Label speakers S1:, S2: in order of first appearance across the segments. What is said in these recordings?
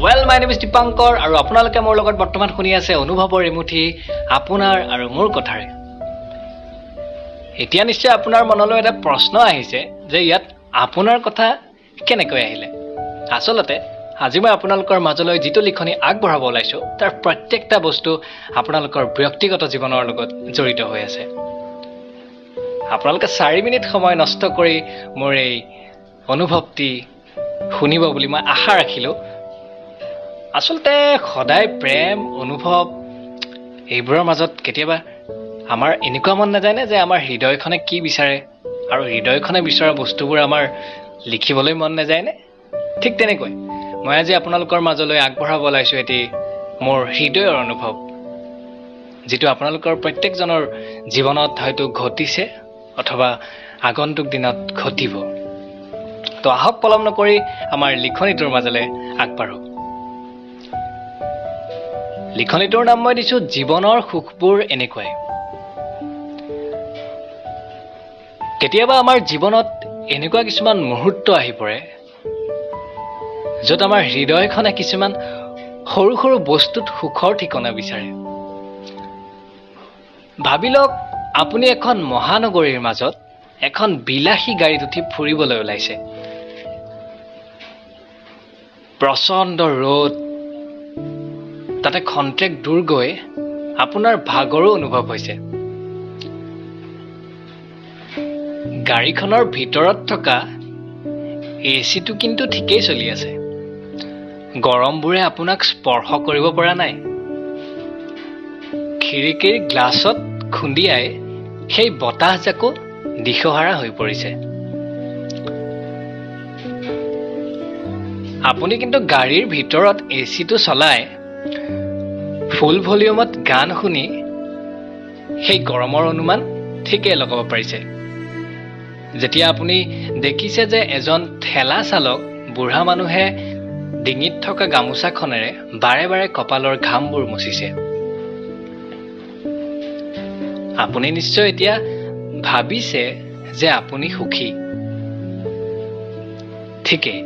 S1: Well, my name is Dipankar আৰু আপোনালোকে মোৰ লগত বৰ্তমান শুনি আছে অনুভৱৰ এমুঠি আপোনাৰ আৰু মোৰ কথাৰে। এতিয়া নিশ্চয় আপোনাৰ মনলৈ এটা প্ৰশ্ন আহিছে যে ইয়াত আপোনাৰ কথা কেনেকৈ আহিলে। আচলতে আজি মই আপোনালোকৰ মাজলৈ যিটো লিখনি আগবঢ়াব ওলাইছো তাৰ প্ৰত্যেকটা বস্তু আপোনালোকৰ ব্যক্তিগত জীৱনৰ লগত জড়িত হৈ আছে। আপোনালোকে 4 মিনিট সময় নষ্ট কৰি মোৰ এই অনুভৱটি শুনিব বুলি মই আশা ৰাখিলোঁ। আচলতে সদায় প্ৰেম অনুভৱ এইবোৰৰ মাজত কেতিয়াবা আমাৰ এনেকুৱা মন নাযায়নে যে আমাৰ হৃদয়খনে কি বিচাৰে আৰু হৃদয়খনে বিচৰা বস্তুবোৰ আমাৰ লিখিবলৈ মন নাযায়নে? ঠিক তেনেকৈ মই আজি আপোনালোকৰ মাজলৈ আগবঢ়াব ওলাইছোঁ এটি মোৰ হৃদয়ৰ অনুভৱ, যিটো আপোনালোকৰ প্ৰত্যেকজনৰ জীৱনত হয়তো ঘটিছে অথবা আগন্তুক দিনত ঘটিব। তো আহক পলম নকৰি আমাৰ লিখনিটোৰ মাজলৈ আগবাঢ়ো। লিখনিটোৰ নাম মই দিছোঁ জীৱনৰ সুখবোৰ এনেকুৱাই। কেতিয়াবা আমাৰ জীৱনত এনেকুৱা কিছুমান মুহূৰ্ত আহি পৰে য'ত আমাৰ হৃদয়খনে কিছুমান সৰু সৰু বস্তুত সুখৰ ঠিকনা বিচাৰে। ভাবি লওক আপুনি এখন মহানগৰীৰ মাজত এখন বিলাসী গাড়ীত উঠি ফুৰিবলৈ ওলাইছে। প্ৰচণ্ড ৰ'দ, তাতে খন্তেক দূৰ গৈ আপোনাৰ ভাগৰো অনুভৱ হৈছে। গাড়ীখনৰ ভিতৰত থকা এচিটো কিন্তু ঠিকেই চলি আছে, গৰমবোৰে আপোনাক স্পৰ্শ কৰিব পৰা নাই। খিৰিকীৰ গ্লাছত খুন্দিয়াই সেই বতাহজাকো দিশহাৰা হৈ পৰিছে। আপুনি কিন্তু গাড়ীৰ ভিতৰত এচিটো চলাই ফুল ভলিউমত গান শুনি সেই গৰমৰ অনুমান ঠিকেই লগাব পাৰিছে। যেতিয়া আপুনি দেখিছে যে এজন ঠেলা চালক বুঢ়া মানুহে ডিঙিত থকা গামোচাখনেৰে বাৰে বাৰে কপালৰ ঘামবোৰ মুচিছে, আপুনি নিশ্চয় এতিয়া ভাবিছে যে আপুনি সুখী। ঠিকেই,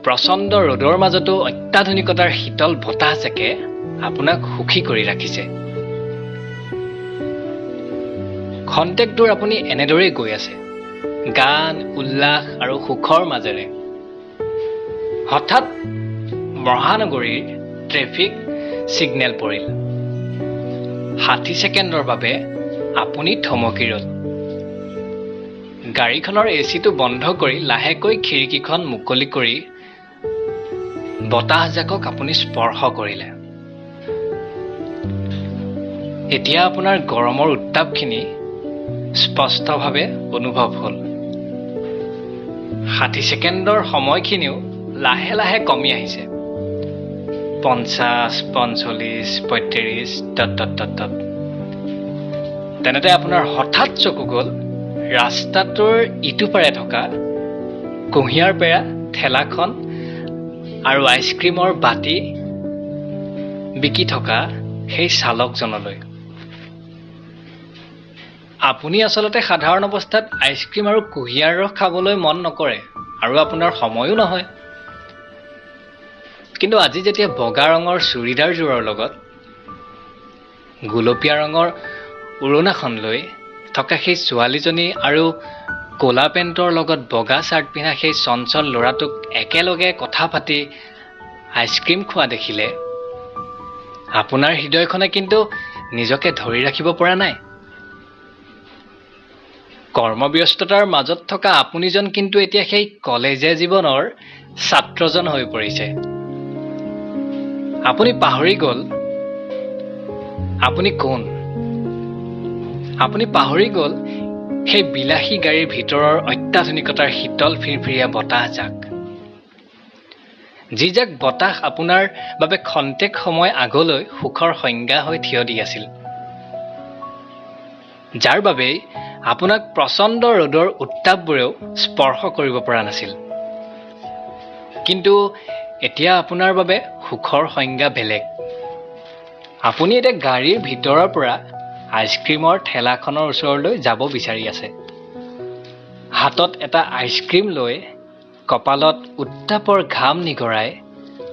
S1: প্ৰচণ্ড ৰ'দৰ মাজতো অত্যাধুনিকতাৰ শীতল বতাহজাকে আপোনাক সুখী কৰি ৰাখিছে। খন্তেক দূৰ আপুনি এনেদৰেই গৈ আছে, গান উল্লাস আৰু সুখৰ মাজেৰে। হঠাৎ মহানগৰীৰ ট্ৰেফিক ছিগনেল পৰিল। 60 ছেকেণ্ডৰ বাবে আপুনি থমকি ৰ'ল। গাড়ীখনৰ এচিটো বন্ধ কৰি লাহেকৈ খিৰিকীখন মুকলি কৰি বতাহজাকক আপুনি স্পৰ্শ কৰিলে। এতিয়া আপোনাৰ গৰমৰ উত্তাপখিনি স্পষ্টভাৱে অনুভৱ হ'ল। 60 ছেকেণ্ডৰ সময়খিনিও লাহে লাহে কমি আহিছে। 50, 45, 35 ... তেনেতে আপোনাৰ হঠাৎ চকু গ'ল ৰাস্তাটোৰ ইটো পাৰে থকা কুঁহিয়াৰ পেৰা ঠেলাখন আৰু আইচক্ৰীমৰ বাটি বিকি থকা সেই চালকজনলৈ। আপুনি আচলতে সাধাৰণ অৱস্থাত আইচক্ৰীম আৰু কুঁহিয়াৰ ৰস খাবলৈ মন নকৰে আৰু আপোনাৰ সময়ো নহয়। কিন্তু আজি যেতিয়া বগা ৰঙৰ চুৰিদাৰযোৰৰ লগত গুলপীয়া ৰঙৰ উৰণাখন লৈ থকা সেই ছোৱালীজনী আৰু ক'লা পেণ্টৰ লগত বগা চাৰ্ট পিন্ধা সেই চঞ্চল ল'ৰাটোক একেলগে কথা পাতি আইচক্ৰীম খোৱা দেখিলে আপোনাৰ হৃদয়খনে কিন্তু নিজকে ধৰি ৰাখিব পৰা নাই। কৰ্মব্যস্ততাৰ মাজত থকা আপুনিজন কিন্তু এতিয়া সেই কলেজীয়া জীৱনৰ ছাত্ৰজন হৈ পৰিছে। আপুনি পাহৰি গ'ল আপুনি কোন। আপুনি পাহৰি গ'ল সেই বিলাসী গাড়ীৰ ভিতৰৰ অত্যাধুনিকতাৰ শীতল ফিৰফিৰীয়া বতাহজাক, যি যাক বতাহ আপোনাৰ বাবে খন্তেক সময় আগলৈ সুখৰ সংজ্ঞা হৈ থিয় দি আছিল, যাৰ বাবেই আপোনাক প্ৰচণ্ড ৰ'দৰ উত্তাপবোৰেও স্পৰ্শ কৰিব পৰা নাছিল। কিন্তু এতিয়া আপোনাৰ বাবে সুখৰ সংজ্ঞা বেলেগ। আপুনি এতিয়া গাড়ীৰ ভিতৰৰ পৰা আইচক্ৰীমৰ ঠেলাখনৰ ওচৰলৈ যাব বিচাৰি আছে। হাতত এটা আইচক্ৰীম লৈ কপালত উত্তাপৰ ঘাম নিগৰাই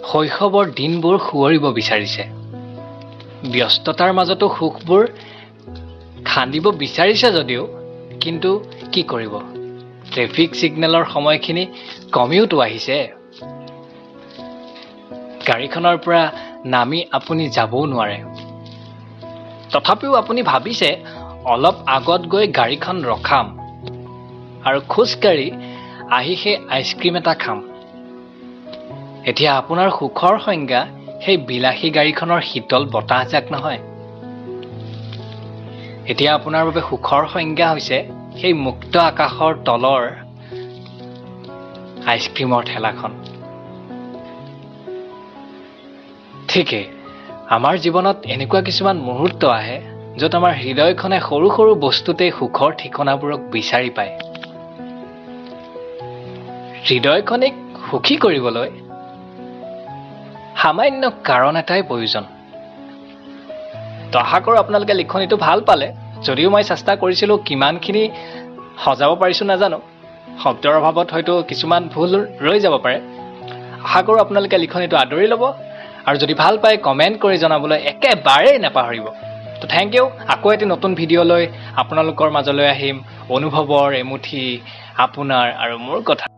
S1: শৈশৱৰ দিনবোৰ সোঁৱৰিব বিচাৰিছে। ব্যস্ততাৰ মাজতো সুখবোৰ খান্দিব বিচাৰিছে যদিও কিন্তু কি কৰিব, ট্ৰেফিক ছিগনেলৰ সময়খিনি কমিওতো আহিছে। গাড়ীখনৰ পৰা নামি আপুনি যাবও নোৱাৰে। তথাপিও আপুনি ভাবিছে অলপ আগত গৈ গাড়ীখন ৰখাম আৰু খোজকাঢ়ি আহি সেই আইচক্ৰীম এটা খাম। এতিয়া আপোনাৰ সুখৰ সংজ্ঞা সেই বিলাসী গাড়ীখনৰ শীতল বতাহজাক নহয়। এতিয়া আপোনাৰ বাবে সুখৰ সংজ্ঞা হৈছে সেই মুক্ত আকাশৰ তলৰ আইচক্ৰীমৰ ঠেলাখন। ঠিকেই, আমাৰ জীৱনত এনেকুৱা কিছুমান মুহূৰ্ত আহে য'ত আমাৰ হৃদয়খনে সৰু সৰু বস্তুতেই সুখৰ ঠিকনাবোৰক বিচাৰি পায়। হৃদয়খনিক সুখী কৰিবলৈ সামান্য কাৰণ এটাই প্ৰয়োজন। তো আশা কৰোঁ আপোনালোকে লিখনিটো ভাল পালে। যদিও মই চেষ্টা কৰিছিলোঁ, কিমানখিনি সজাব পাৰিছোঁ নাজানো, শব্দৰ অভাৱত হয়তো কিছুমান ভুল ৰৈ যাব পাৰে। আশা কৰোঁ আপোনালোকে লিখনিটো আদৰি ল'ব আৰু যদি ভাল পায় কমেণ্ট কৰি জনাবলৈ একেবাৰেই নাপাহৰিব। তো থেংক ইউ। আকৌ এটি নতুন ভিডিঅ' লৈ আপোনালোকৰ মাজলৈ আহিম। অনুভৱৰ এমুঠি আপোনাৰ আৰু মোৰ কথা।